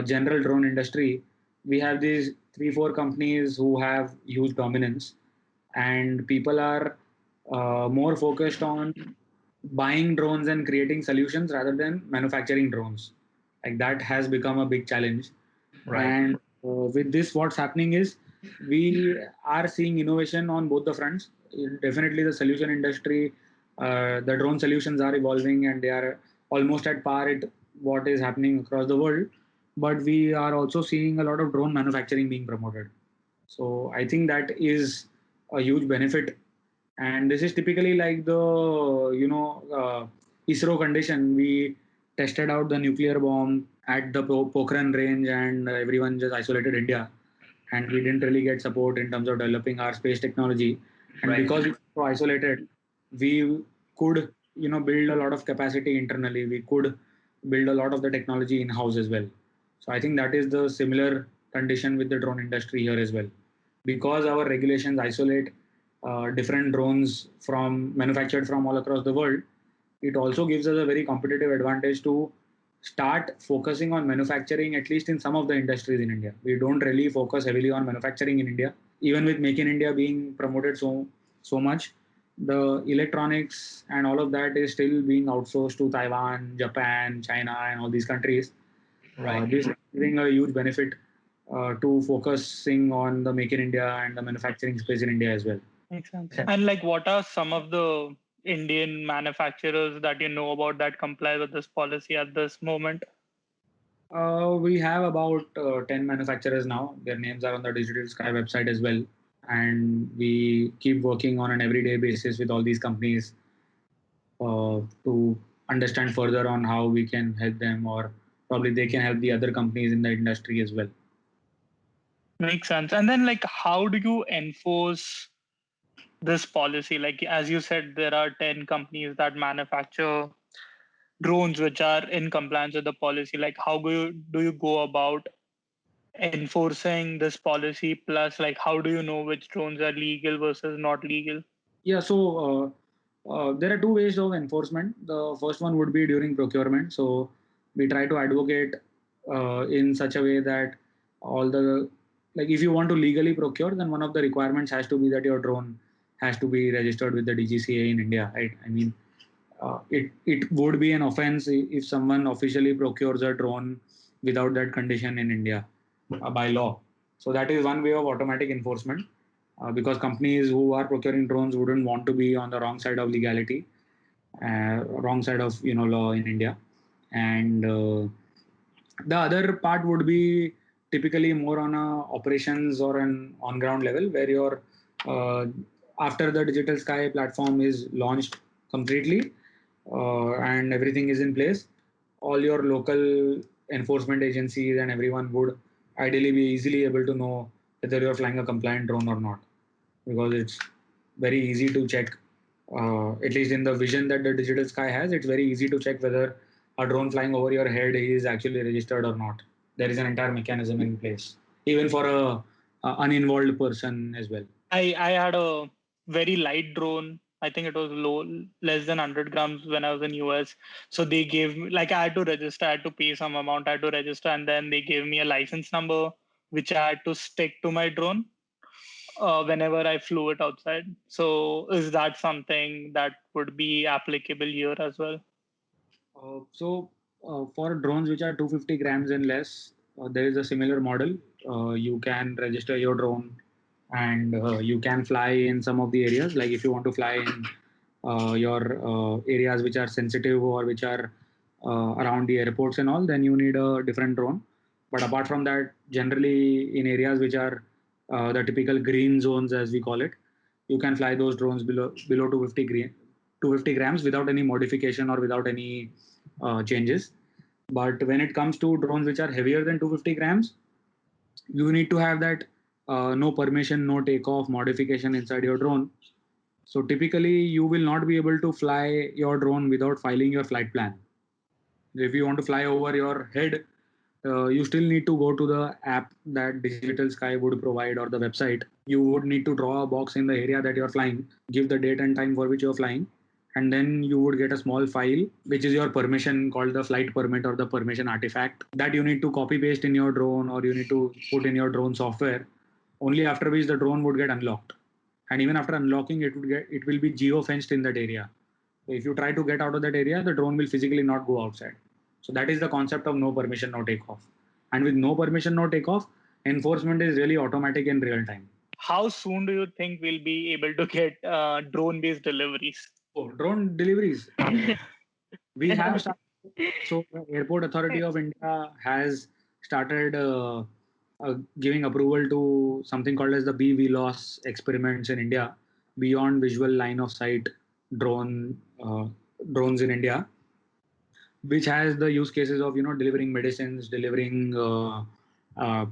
general drone industry, we have these 3 4 companies who have huge dominance, and people are more focused on buying drones and creating solutions rather than manufacturing drones. Like, that has become a big challenge. Right. And with this, what's happening is we are seeing innovation on both the fronts. Definitely, the solution industry, the drone solutions are evolving and they are almost at par at what is happening across the world. But we are also seeing a lot of drone manufacturing being promoted. So I think that is a huge benefit. And this is typically like the ISRO condition. We tested out the nuclear bomb at the Pokhran range, and everyone just isolated India, and we didn't really get support in terms of developing our space technology. And Right. because we were so isolated, we could build a lot of capacity internally. We could build a lot of the technology in house as well. So I think that is the similar condition with the drone industry here as well, because our regulations isolate different drones from manufactured from all across the world. It also gives us a very competitive advantage to start focusing on manufacturing, at least in some of the industries in India. We don't really focus heavily on manufacturing in India, even with Make in India being promoted so much. The electronics and all of that is still being outsourced to Taiwan, Japan, China, and all these countries. Right. This is giving a huge benefit to focusing on the Make in India and the manufacturing space in India as well. Makes sense. Yeah. And like, what are some of the Indian manufacturers that you know about that comply with this policy at this moment? We have about 10 manufacturers now. Their names are on the Digital Sky website as well. And we keep working on an everyday basis with all these companies to understand further on how we can help them, or probably they can help the other companies in the industry as well. Makes sense. And then, like, how do you enforce this policy? Like, as you said, there are 10 companies that manufacture drones which are in compliance with the policy. Like, how do you go about enforcing this policy? Plus, like, how do you know which drones are legal versus not legal? Yeah, so there are two ways of enforcement. The first one would be during procurement. So we try to advocate in such a way that all the, like, if you want to legally procure, then one of the requirements has to be that your drone has to be registered with the DGCA in India, right? I mean, it would be an offense if someone officially procures a drone without that condition in India by law. So that is one way of automatic enforcement, because companies who are procuring drones wouldn't want to be on the wrong side of legality, wrong side of law in India. And the other part would be typically more on a operations or an on ground level, where you're uh, after the Digital Sky platform is launched completely and everything is in place, all your local enforcement agencies and everyone would ideally be easily able to know whether you're flying a compliant drone or not, because it's very easy to check. At least in the vision that the Digital Sky has, it's very easy to check whether a drone flying over your head is actually registered or not. There is an entire mechanism in place, even for a uninvolved person as well. I had a very light drone. I think it was less than 100 grams when I was in US. So they gave me, like, I had to register, I had to pay some amount, I had to register, and then they gave me a license number, which I had to stick to my drone whenever I flew it outside. So is that something that would be applicable here as well? For drones which are 250 grams and less, there is a similar model. You can register your drone and you can fly in some of the areas. Like if you want to fly in your areas which are sensitive or which are around the airports and all, then you need a different drone. But apart from that, generally in areas which are the typical green zones, as we call it, you can fly those drones below 250 grams without any modification or without any changes. But when it comes to drones which are heavier than 250 grams, you need to have that no permission, no takeoff modification inside your drone. So typically, you will not be able to fly your drone without filing your flight plan. If you want to fly over your head, you still need to go to the app that Digital Sky would provide or the website. You would need to draw a box in the area that you're flying, give the date and time for which you're flying, and then you would get a small file, which is your permission called the flight permit or the permission artifact that you need to copy paste in your drone or you need to put in your drone software. Only after which the drone would get unlocked. And even after unlocking, it will be geo fenced in that area. So if you try to get out of that area, the drone will physically not go outside. So that is the concept of no permission, no takeoff. And with no permission, no takeoff, enforcement is really automatic in real time. How soon do you think we'll be able to get drone-based deliveries? Oh, drone deliveries. We have started. So the Airport Authority of India has started giving approval to something called as the BVLOS experiments in India, beyond visual line of sight drone drones in India, which has the use cases of delivering medicines, delivering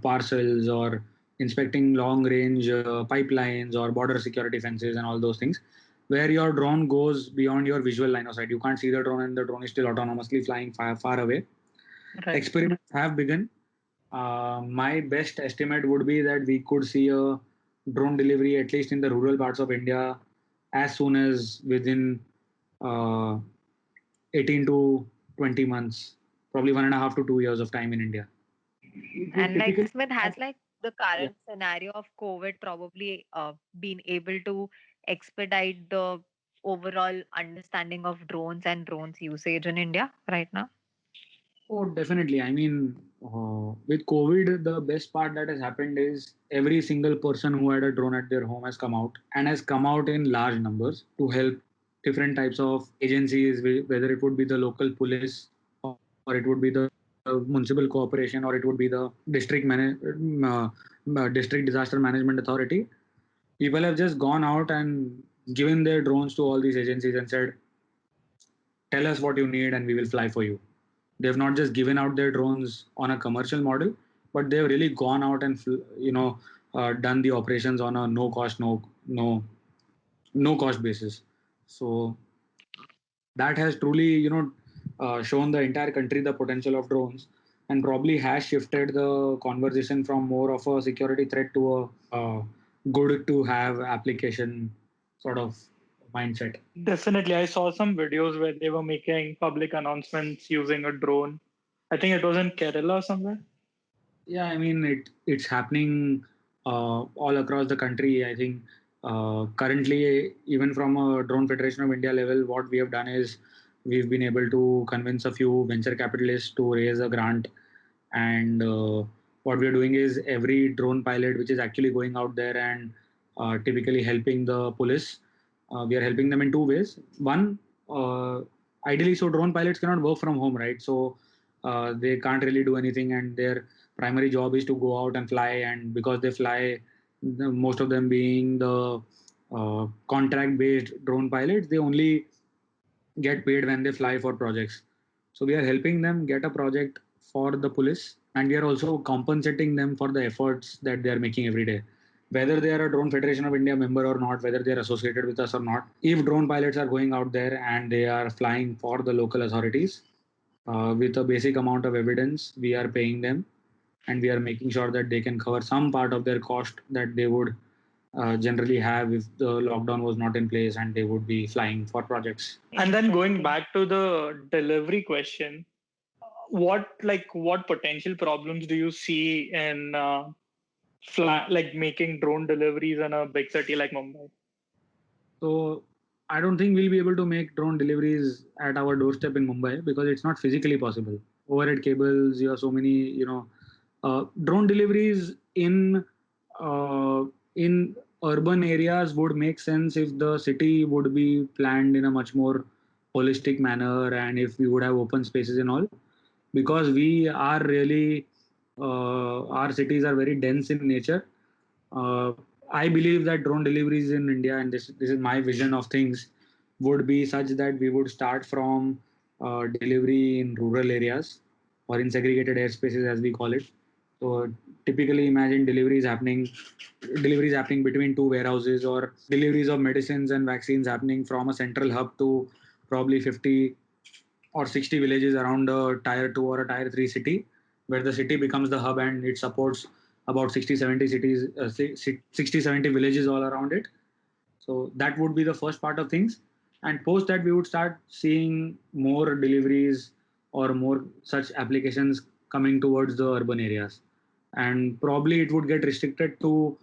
parcels, or inspecting long range pipelines or border security fences and all those things, where your drone goes beyond your visual line of sight. You can't see the drone and the drone is still autonomously flying far away. Right. Experiments have begun. My best estimate would be that we could see a drone delivery, at least in the rural parts of India, as soon as within uh, 18 to 20 months, probably 1.5 to 2 years of time in India. And like Typically, Smith, has like the current scenario of COVID probably been able to expedite the overall understanding of drones and drones usage in India right now? Oh, definitely. I mean, with COVID, the best part that has happened is every single person who had a drone at their home has come out and has come out in large numbers to help different types of agencies, whether it would be the local police or it would be the municipal corporation or it would be the district disaster management authority. People have just gone out and given their drones to all these agencies and said, tell us what you need and we will fly for you. They've not just given out their drones on a commercial model, but they've really gone out and done the operations on a no cost basis. So that has truly shown the entire country the potential of drones, and probably has shifted the conversation from more of a security threat to a good to have application sort of mindset. Definitely. I saw some videos where they were making public announcements using a drone. I think it was in Kerala or somewhere. Yeah, I mean it's happening all across the country. I think currently, even from a Drone Federation of India level, what we have done is we've been able to convince a few venture capitalists to raise a grant, and what we are doing is every drone pilot which is actually going out there and typically helping the police, we are helping them in two ways. One, ideally, so drone pilots cannot work from home, right? So they can't really do anything, and their primary job is to go out and fly. And because they fly most of them being the contract-based drone pilots. They only get paid when they fly for projects. So we are helping them get a project for the police, and we are also compensating them for the efforts that they are making every day. Whether they are a Drone Federation of India member or not, whether they are associated with us or not, if drone pilots are going out there and they are flying for the local authorities with a basic amount of evidence, we are paying them and we are making sure that they can cover some part of their cost that they would generally have if the lockdown was not in place and they would be flying for projects. And then going back to the delivery question, what potential problems do you see in like making drone deliveries in a big city like Mumbai? So I don't think we'll be able to make drone deliveries at our doorstep in Mumbai because it's not physically possible. Overhead cables, you have so many, drone deliveries in urban areas would make sense if the city would be planned in a much more holistic manner and if we would have open spaces and all. Because we are really, our cities are very dense in nature. uh, I believe that drone deliveries in India, and this is my vision of things, would be such that we would start from delivery in rural areas or in segregated airspaces, as we call it. So typically, imagine deliveries happening between two warehouses, or deliveries of medicines and vaccines happening from a central hub to probably 50 or 60 villages around a tier 2 or a tier 3 city, where the city becomes the hub and it supports about 60 70 cities, 60 70 villages all around it. So that would be the first part of things. And post that, we would start seeing more deliveries or more such applications coming towards the urban areas. And probably it would get restricted to,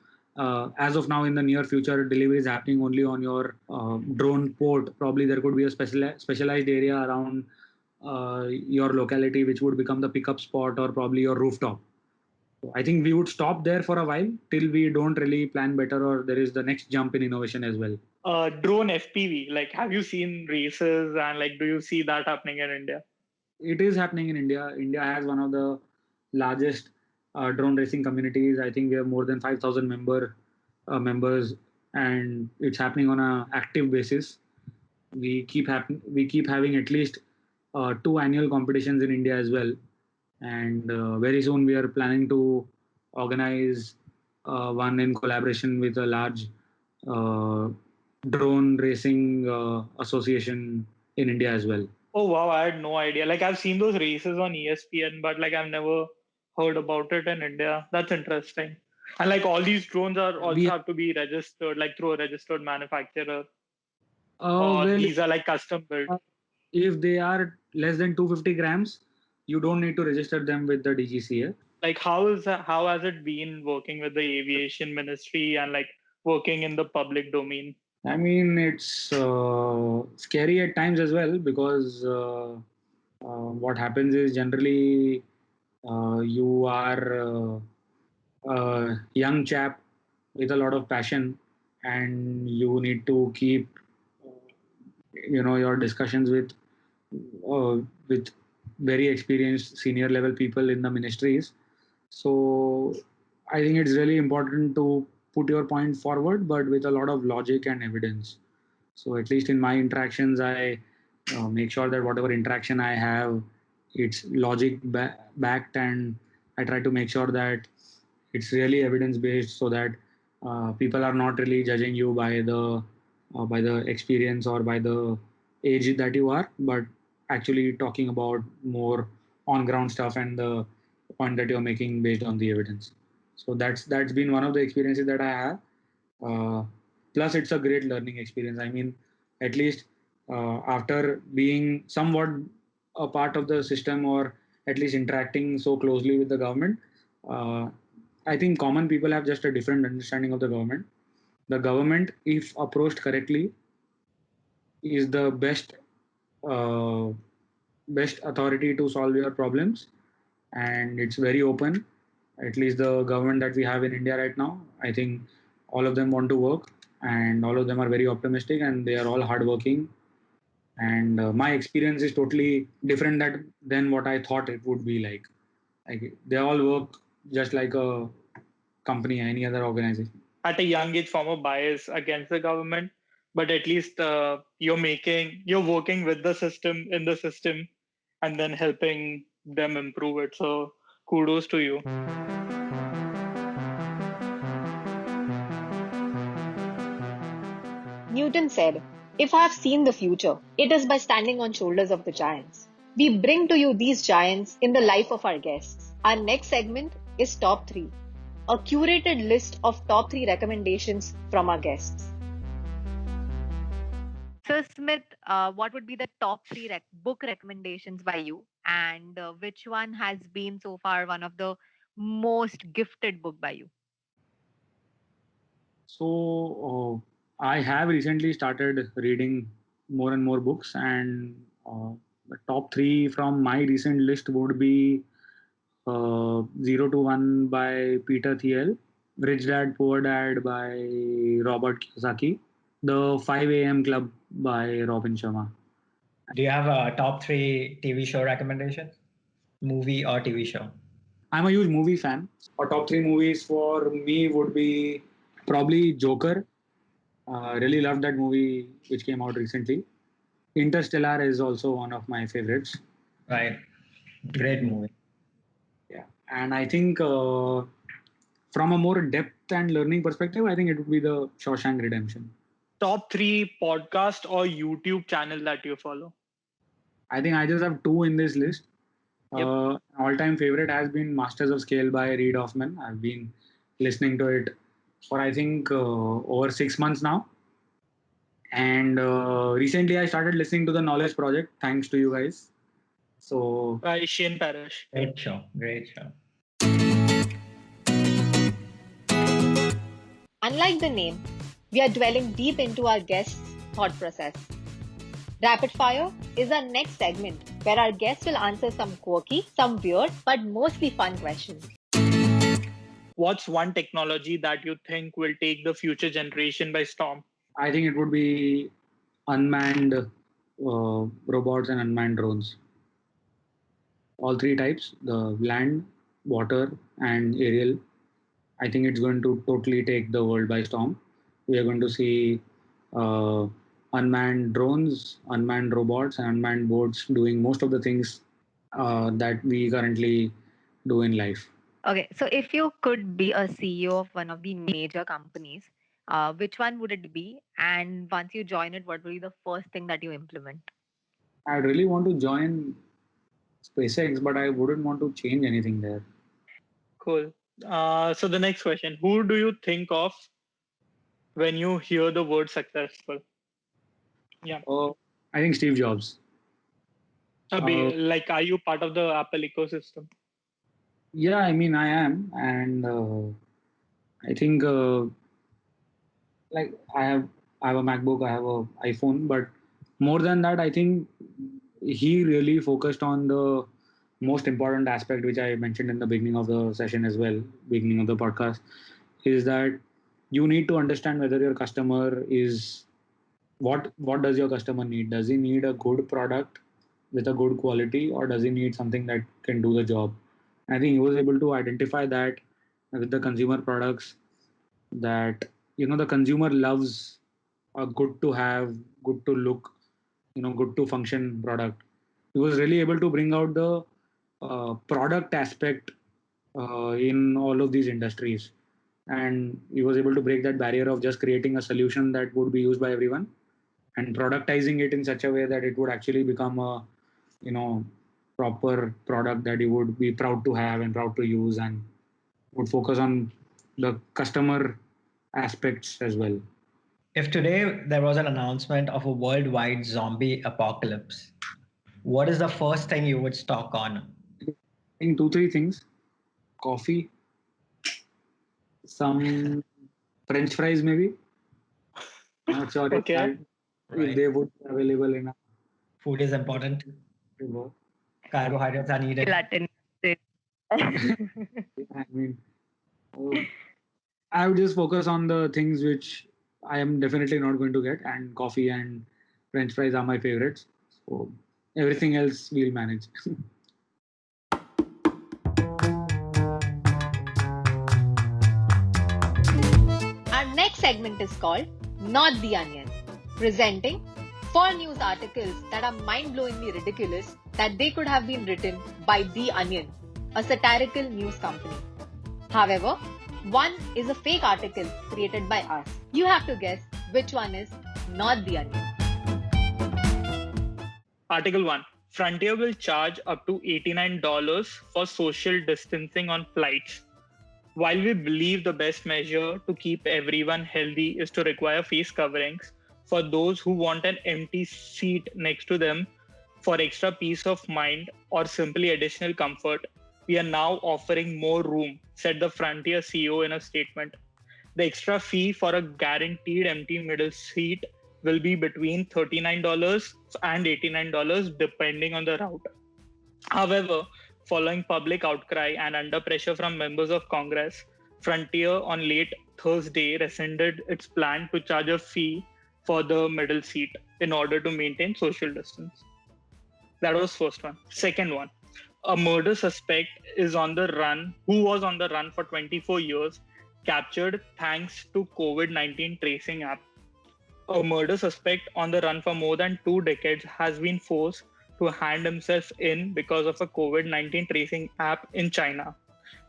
as of now, in the near future, deliveries happening only on your drone port. Probably there could be a specialized area around your locality, which would become the pickup spot or probably your rooftop. So I think we would stop there for a while till we don't really plan better or there is the next jump in innovation as well. Drone FPV, like have you seen races and like do you see that happening in India? It is happening in India. India has one of the largest drone racing communities. I think we have more than 5,000 members, and it's happening on an active basis. We keep having at least two annual competitions in India as well, and very soon we are planning to organize one in collaboration with a large uh, drone racing association in India as well. Oh wow, I had no idea. Like I've seen those races on ESPN, but like I've never heard about it in India. That's interesting. And like all these drones are also We have to be registered, like through a registered manufacturer, or well, these are like custom built. if they are less than 250 grams, you don't need to register them with the DGCA. Like how has it been working with the aviation ministry and like working in the public domain? I mean, it's scary at times as well because what happens is generally you are a young chap with a lot of passion, and you need to keep your discussions with very experienced senior level people in the ministries. So I think it's really important to put your point forward, but with a lot of logic and evidence. So at least in my interactions, I make sure that whatever interaction I have, it's logic backed, and I try to make sure that it's really evidence based, so that people are not really judging you by the experience or by the age that you are, but actually talking about more on ground stuff and the point that you're making based on the evidence. So that's been one of the experiences that I have. Uh, Plus, it's a great learning experience. I mean, at least after being somewhat a part of the system, or at least interacting so closely with the government, uh, I think common people have just a different understanding of the government. The government, if approached correctly, is the uh, best authority to solve your problems, and it's very open. At least the government that we have in India right now, I think all of them want to work, and all of them are very optimistic, and they are all hardworking. And my experience is totally different than what I thought it would be like. Like they all work just like a company, any other organization. at a young age form a bias against the government, but at least you're working with the system in the system and then helping them improve it. So kudos to you. Newton said, "If I have seen the future, it is by standing on shoulders of the giants." We bring to you these giants in the life of our guests. Our next segment is Top 3, a curated list of top 3 recommendations from our guests. So, Smith, what would be the top 3 book recommendations by you? And which one has been so far one of the most gifted book by you? So I have recently started reading more and more books, and the top three from my recent list would be Zero to One by Peter Thiel, Rich Dad Poor Dad by Robert Kiyosaki, The 5 a.m. Club by Robin Sharma. Do you have a top 3 TV show recommendations? Movie or TV show? I'm a huge movie fan. Our top three movies for me would be probably Joker. Really loved that movie which came out recently. Interstellar is also one of my favorites. Right. Great movie. Yeah. And I think from a more depth and learning perspective, I think it would be the Shawshank Redemption. Top 3 podcast or YouTube channel that you follow? I think I just have 2 in this list. Yep. All-time favorite has been Masters of Scale by Reid Hoffman. I've been listening to it for I think over 6 months now. And recently I started listening to the Knowledge Project thanks to you guys. So Shane Parrish. Great show. Great show. Unlike the name, we are dwelling deep into our guests' thought process. Rapid Fire is our next segment where our guests will answer some quirky, some weird, but mostly fun questions. What's one technology that you think will take the future generation by storm? I think it would be unmanned robots and unmanned drones. All three types, the land, water, and aerial. I think it's going to totally take the world by storm. We are going to see unmanned drones, unmanned robots, and unmanned boats doing most of the things that we currently do in life. Okay, so if you could be a CEO of one of the major companies, which one would it be? And once you join it, what would be the first thing that you implement? I really want to join SpaceX, but I wouldn't want to change anything there. Cool. So the next question, who do you think of when you hear the word successful? Yeah. I think Steve Jobs. Like, are you part of the Apple ecosystem? Yeah, I mean, I am. And I think like I have a MacBook, I have a iPhone, but more than that, I think he really focused on the most important aspect, which I mentioned in the beginning of the session as well, beginning of the podcast, is that you need to understand whether your customer is what does your customer need? Does he need a good product with a good quality, or does he need something that can do the job? I think he was able to identify that with the consumer products, that the consumer loves a good to have, good to look, good to function product. He was really able to bring out the product aspect in all of these industries, and he was able to break that barrier of just creating a solution that would be used by everyone and productizing it in such a way that it would actually become a proper product that you would be proud to have and proud to use, and would focus on the customer aspects as well. If today there was an announcement of a worldwide zombie apocalypse, what is the first thing you would stock on? I think 2-3 things: coffee, some French fries, maybe. Not sure Okay. if they would be available in a Food is important. river. Carbohydrates are needed. I mean, I would just focus on the things which I am definitely not going to get, and coffee and French fries are my favorites. So everything else we'll manage. segment is called Not the Onion, presenting 4 news articles that are mind-blowingly ridiculous that they could have been written by The Onion, a satirical news company. However, one is a fake article created by us. You have to guess which one is not The Onion. Article 1. Frontier will charge up to $89 for social distancing on flights. While we believe the best measure to keep everyone healthy is to require face coverings for those who want an empty seat next to them for extra peace of mind or simply additional comfort, we are now offering more room, said the Frontier CEO in a statement. The extra fee for a guaranteed empty middle seat will be between $39 and $89 depending on the route. However, following public outcry and under pressure from members of Congress, Frontier on late Thursday rescinded its plan to charge a fee for the middle seat in order to maintain social distance. That was first one. Second one, a murder suspect is on the run, who was on the run for 24 years, captured thanks to COVID-19 tracing app. A murder suspect on the run for more than 2 decades has been forced to hand himself in because of a COVID-19 tracing app in China.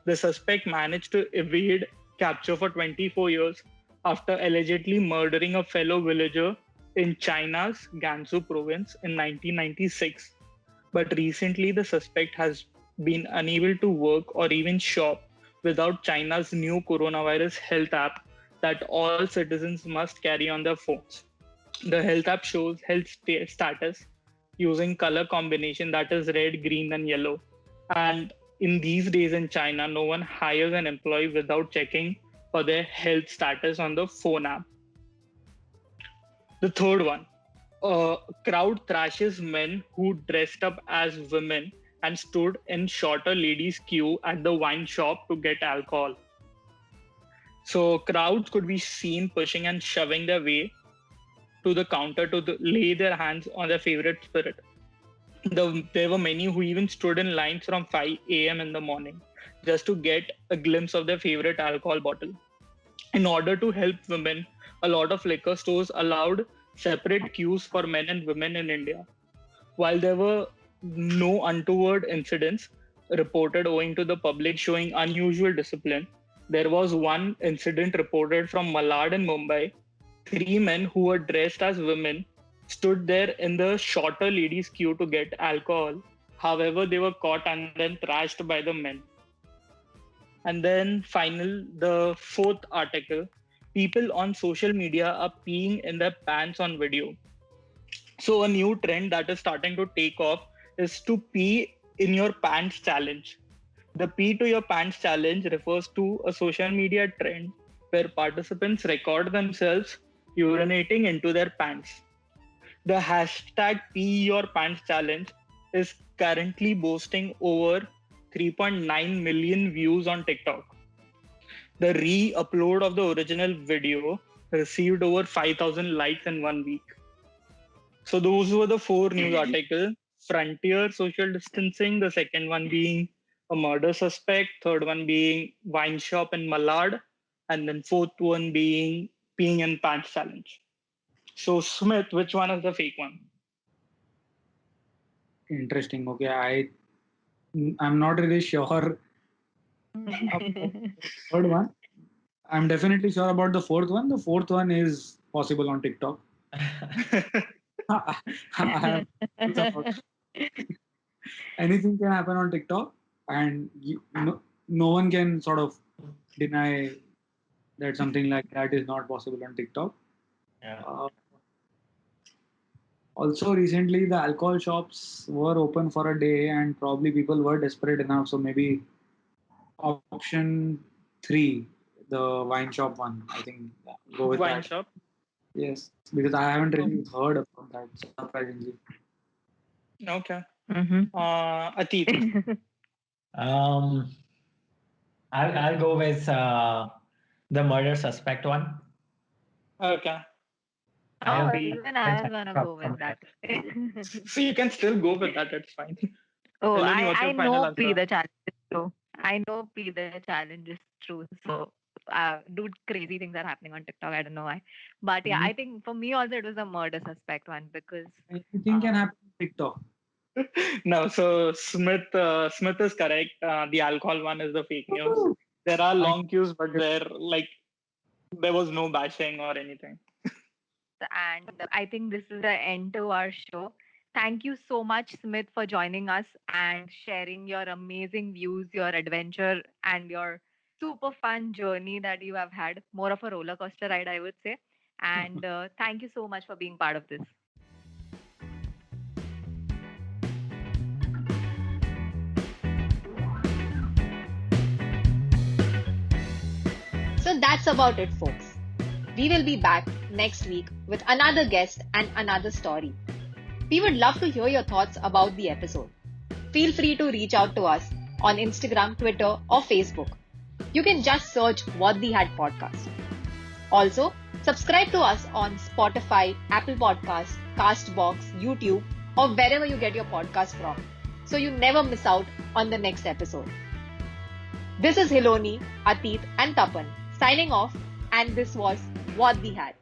The suspect managed to evade capture for 24 years after allegedly murdering a fellow villager in China's Gansu province in 1996. But recently, the suspect has been unable to work or even shop without China's new coronavirus health app that all citizens must carry on their phones. The health app shows health status using color combination that is red, green, and yellow. And in these days in China, no one hires an employee without checking for their health status on the phone app. The third one, a crowd thrashes men who dressed up as women and stood in shorter ladies' queue at the wine shop to get alcohol. So crowds could be seen pushing and shoving their way to the counter to lay their hands on their favorite spirit. There were many who even stood in lines from 5 a.m. in the morning just to get a glimpse of their favorite alcohol bottle. In order to help women, a lot of liquor stores allowed separate queues for men and women in India. While there were no untoward incidents reported owing to the public showing unusual discipline, there was one incident reported from Malad in Mumbai. 3 men who were dressed as women stood there in the shorter ladies' queue to get alcohol. However, they were caught and then thrashed by the men. And then the fourth article, people on social media are peeing in their pants on video. So a new trend that is starting to take off is to pee in your pants challenge. The pee to your pants challenge refers to a social media trend where participants record themselves urinating into their pants. The hashtag pee your pants challenge is currently boasting over 3.9 million views on TikTok. The re-upload of the original video received over 5,000 likes in 1 week. So those were the 4 news articles. Frontier social distancing, the second one being a murder suspect, third one being wine shop in Malad, and then fourth one being peeing in pants challenge. So Smith, which one is the fake one? Interesting. Okay, I'm not really sure. Third one. I'm definitely sure about the fourth one. The fourth one is possible on TikTok. Anything can happen on TikTok, and no one can sort of deny that something like that is not possible on TikTok. Yeah. Also, recently the alcohol shops were open for a day, and probably people were desperate enough. So maybe option 3, the wine shop one. I think go with Wine that. shop? Yes, because I haven't really heard about that, surprisingly. Okay. Mm-hmm. Atit. I'll go with the murder suspect one. Okay. Oh, Pee. even I was gonna go with that. So you can still go with that. It's fine. Oh, Eleni, what's I your final know P answer? the challenge is true. I know P the challenge is true. So do crazy things are happening on TikTok. I don't know why, but yeah, I think for me also it was a murder suspect one because Anything can happen on TikTok. No, so Smith is correct. The alcohol one is the fake news. There are long queues, but there was no bashing or anything. and I think this is the end to our show. Thank you so much, Smith, for joining us and sharing your amazing views, your adventure, and your super fun journey that you have had. More of a roller coaster ride, I would say. And thank you so much for being part of this. So that's about it, folks. We will be back next week with another guest and another story. We would love to hear your thoughts about the episode. Feel free to reach out to us on Instagram, Twitter, or Facebook. You can just search What the Hat Podcast. Also, subscribe to us on Spotify, Apple Podcasts, Castbox, YouTube, or wherever you get your podcast from, so you never miss out on the next episode. This is Hiloni, Atit, and Tapan signing off, and this was What the Hat.